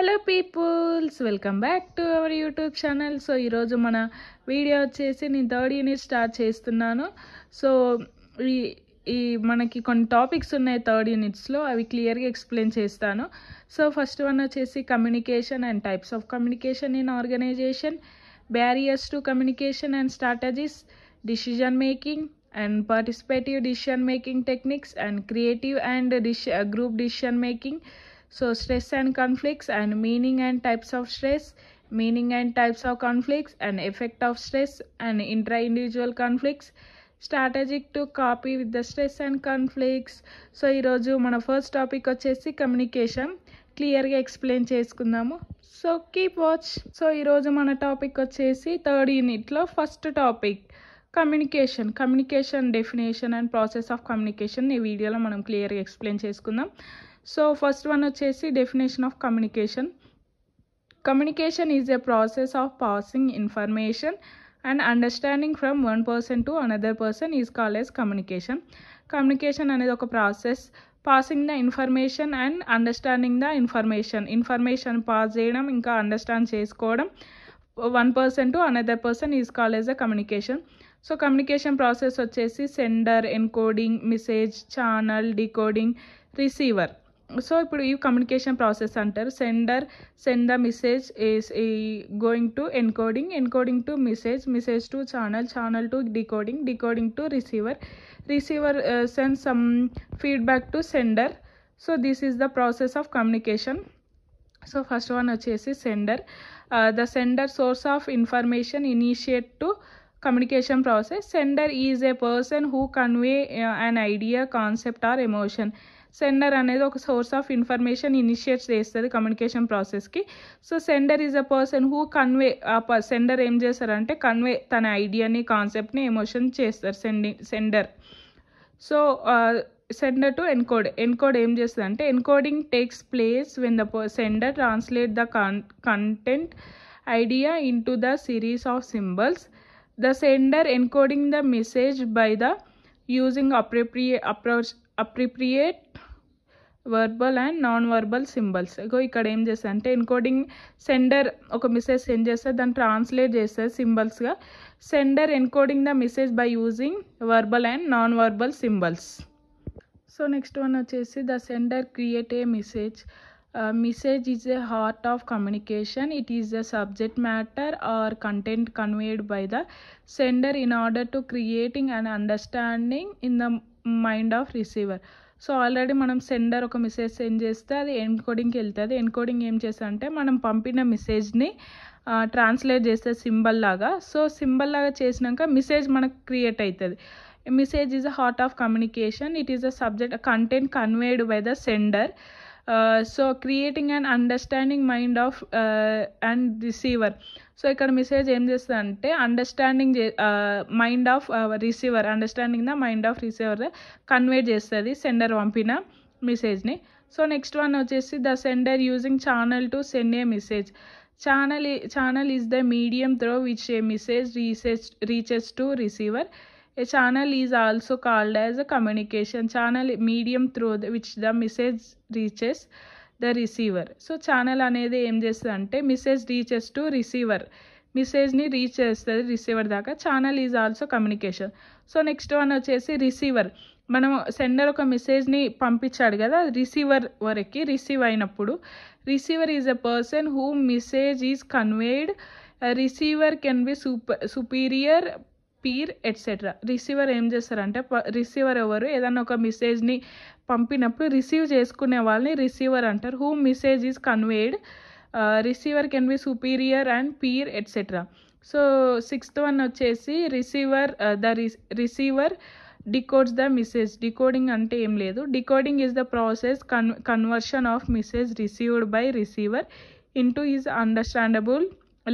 Hello peoples, welcome back to our YouTube channel. So ఈరోజు మన video వచ్చేసి నేను థర్డ్ యూనిట్ స్టార్ట్ చేస్తున్నాను. సో ఈ ఈ మనకి కొన్ని టాపిక్స్ ఉన్నాయి థర్డ్ యూనిట్స్లో, అవి క్లియర్గా ఎక్స్ప్లెయిన్ చేస్తాను. సో ఫస్ట్ వన్ వచ్చేసి communication and types of communication in organisation, barriers to communication and strategies, decision making and participative decision making techniques, and creative and group decision making. So stress and conflicts, and meaning and types of stress, meaning and types of conflicts, and effect of stress and intra-individual conflicts, strategic to copy with the stress and conflicts. So ఈరోజు మన first topic వచ్చేసి communication, క్లియర్గా explain చేసుకుందాము. So keep watch. So ఈరోజు మన topic వచ్చేసి third యూనిట్లో first topic communication definition and process of communication ఈ వీడియోలో మనం క్లియర్గా ఎక్స్ప్లెయిన్ చేసుకుందాం. సో ఫస్ట్ వన్ వచ్చేసి definition of communication is a process of passing information and understanding from one person to another person is called as communication అనేది ఒక process, passing the information and understanding the information pass చేయడం ఇంకా understand చేసుకోవడం one person to another person is called as a communication. So communication process వచ్చేసి sender, encoding, message, channel, decoding, receiver. So ఇప్పుడు ఈ communication process అంటారు. Send the message is going to encoding to message to channel to decoding to receiver send some feedback to sender. So this is the process of communication. So first one వచ్చేసి sender. The sender source of information initiate to communication process. Sender is a person who convey an idea, concept or emotion. Sender అనేది ఒక source of information initiate చేస్తుంది communication ప్రాసెస్కి. So sender is a person who convey. Sender ఏం చేస్తారంటే convey తన ఐడియాని, కాన్సెప్ట్ని, emotion చేస్తారు sender. So sender to encode ఏం చేస్తుంది అంటే encoding takes place when the sender translate the content idea in to the series of symbols. The sender encoding the message by the using appropriate verbal and non verbal symbols. ఇక్కడ ఏం చేస్తుంది అంటే encoding, sender ఒక message send చేస్తుంది, దాన్ని translate చేస్తుంది సింబల్స్గా. Sender encoding the message by using verbal and non verbal symbols. So next one వచ్చేసి the sender create a message is a heart of communication. It is the subject matter or content conveyed by the sender in order to creating and understanding in the mind of receiver. So already మనం sender ఒక message send చేస్తే అది ఎన్కోడింగ్కి వెళ్తుంది. Encoding ఏం చేస్తుంది అంటే మనం పంపిన మెసేజ్ని ట్రాన్స్లేట్ చేస్తే సింబల్ లాగా. సో సింబల్ లాగా చేసినాక మెసేజ్ మనకు క్రియేట్ అవుతుంది. Message is a heart of communication. It is a subject, a content conveyed by the sender. So creating an understanding mind of and receiver. So ఇక్కడ message ఏం చేస్తుంది అంటే understanding mind of receiver, understanding the mind of receiver convey చేస్తుంది sender పంపిన మెసేజ్ని. So next one వచ్చేసి the sender using channel to send A message. Channel is the medium through which A message reaches to receiver. A channel is also called as a communication channel, medium through which the message reaches the receiver. So channel అనేది ఏం చేస్తుంది అంటే message reaches to receiver, మెసేజ్ని reach చేస్తుంది receiver దాకా. Channel is also communication. So next one వచ్చేసి receiver. మనం sender ఒక మెసేజ్ని పంపించాడు కదా, రిసీవర్ వరకు రిసీవ్ అయినప్పుడు receiver is a person who message is conveyed. Receiver can be superior, peer etcetera. Receiver ఏం చేస్తారంటే రిసీవర్ ఎవరు, ఏదన్నా ఒక మెసేజ్ని పంపినప్పుడు రిసీవ్ చేసుకునే వాళ్ళని రిసీవర్ అంటారు. Who message is conveyed. Receiver can be superior and peer etcetera. So sixth one వచ్చేసి రిసీవర్ డికోడ్స్ ద మెసేజ్. డికోడింగ్ అంటే ఏం లేదు, decoding is the process conversion of message received by receiver into is understandable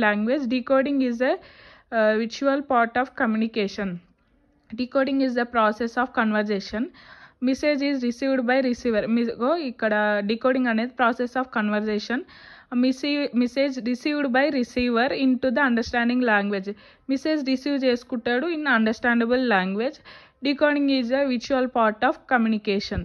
language. Decoding is a visual part of communication. Decoding is the process of conversation. Message is received by receiver. Ikkada decoding anedi process of conversation. Message received by receiver into the understanding language. Message receive cheskuntadu in understandable language. Decoding is a visual part of communication.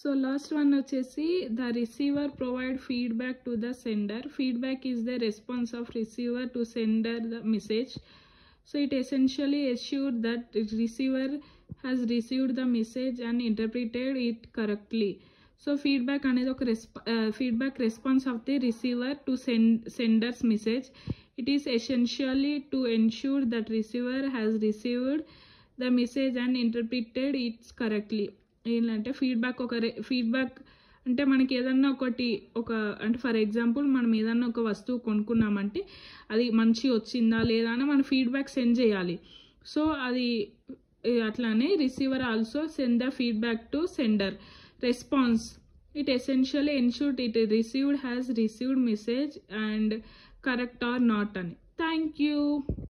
So last one వచ్చేసి the receiver provide feedback to the sender. Feedback is the response of receiver to sender the message. So it essentially assured that the receiver has received the message and interpreted it correctly. So feedback అనేది ఒక feedback response of the receiver to sender's message. It is essentially to ensure that receiver has received the message and interpreted it correctly. ఏంటంటే feedback అంటే మనకి ఏదన్నా అంటే for example మనం ఏదన్నా ఒక వస్తువు కొనుక్కున్నామంటే అది మంచి వచ్చిందా లేదా అని మనం ఫీడ్బ్యాక్ సెండ్ చేయాలి. సో అది అట్లానే receiver also send the feedback to sender response. It essentially ensured it received has received message and correct or not అని. Thank you.